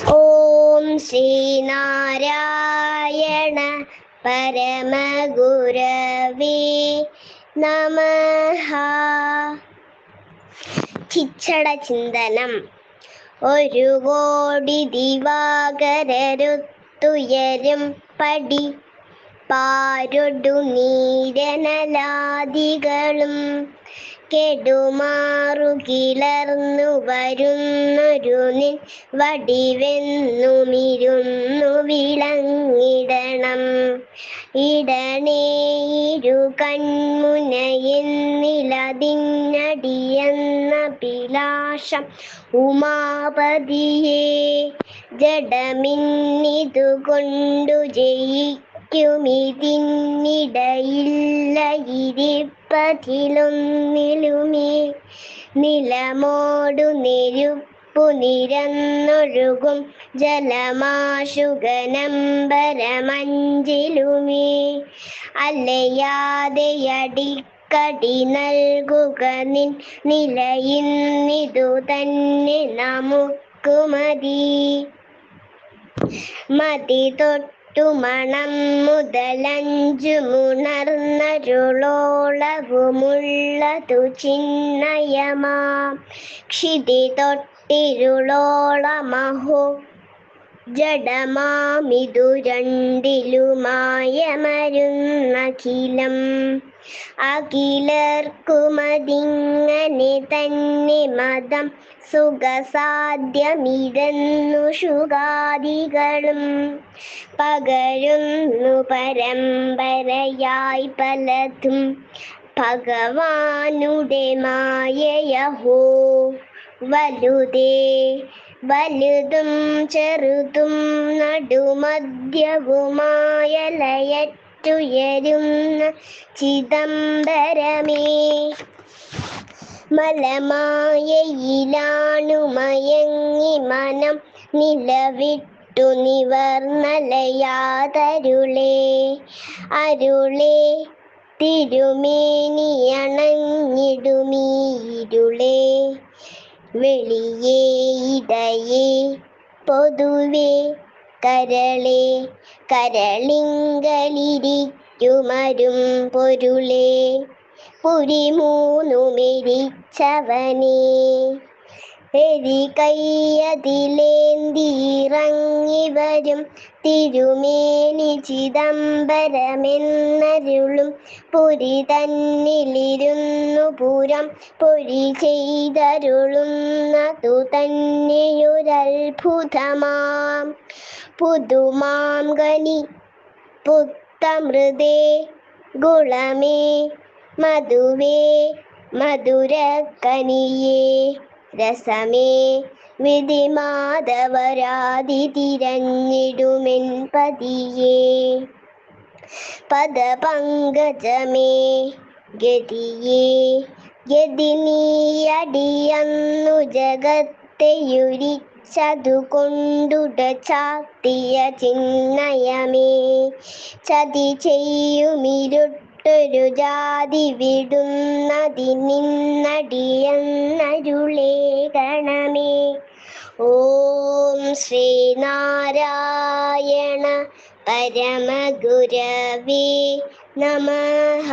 ഓം ശ്രീനാരായണ പരമഗുരവേ നമഃ. ചിച്ചട ചിന്തനം. ഒരു കോടി ദിവാകരരുത്തുയരും പടി പാരൊടു നീരനലാദികളും കെടുമാറു കിളർന്നു വരുന്നൊരു നിൻ വടിവെന്നുമിരുന്നു വിളങ്ങിടണം. ഇടണേ ഇരു കൺമുനയെന്നിലതിന്നടിയെന്ന അഭിലാഷം ഉമാപതിയെ ജഡമിന്നിതുകൊണ്ടു ജയിക്കുമിതിന്നിടയില്ല ഇരിപ്പതിലൊന്നിലുമേ. നിലമോടു നെരുപ്പു നിരന്നൊഴുകും ജലമാശുഗനംബരമഞ്ചിലുമേ. അലയാതെയടിക്കടി നൽകുക നിൻ നിലയിന്നിതു തന്നെ നമുക്കു മതി. മതി തൊട്ടു മണം മുതലഞ്ചു മുണർന്നരുളോളവുമുള്ളതു ചിന്മയമാം ക്ഷിതി തൊട്ടിരുളോളമഹോ ജഡമാമിതു രണ്ടിലുമായമരുന്നഖിലം. അഖിലർക്കുമതിങ്ങനെ തന്നെ മതം സുഖസാധ്യമിതെന്നു ശുഗാദികളും പകരുന്നു പരമ്പരയായി പലതും ഭഗവാനുടെ മായയഹോ. വലുതും ചെറുതും നടുമധ്യവുമായ ലയറ്റുയരുന്ന ചിദംബരമേ. മലമായയിലാണു മയങ്ങി മനം നിലവിട്ടു നിവർന്നലയാതരുളേ തിരുമേനിയണഞ്ഞിടുമീരുളേ. വെളിയേ ഇടയേ പൊതുവേ കരളേ കരളിങ്കലിരിക്കുമരും പൊരുളേ. പുരിമൂന്നുമെരിച്ചവനേ എരികൈയതിലേന്തിയിറങ്ങിവരും തിരുമേനി ചിദംബരമെന്നരുളും പുരി തന്നിലിരുന്നു പുരം പൊരി ചെയ്തരുളുന്നതു തന്നെയൊരത്ഭുതമാം പുതുമാം കനി പുത്തമൃതേ ഗുളമേ മധുവേ മധുരക്കനിയേ രസമേ വിധിമാധവരാതി തിരഞ്ഞിടുമെൻ പതിയേ. പദപങ്കജമേ ഗതിയേ ഗതി നീയടിയന്നു ജഗത്തെയുരിച്ചതുകൊണ്ടുട ചാത്തിയ ചിന്മയമേ. ചതി ചെയ്യുമിരുട്ടൊരു ജാതി വിടുന്നതിനിന്നടിയെന്നരുളേകണമേ. ഓം ശ്രീനാരായണ പരമഗുരവേ നമഃ.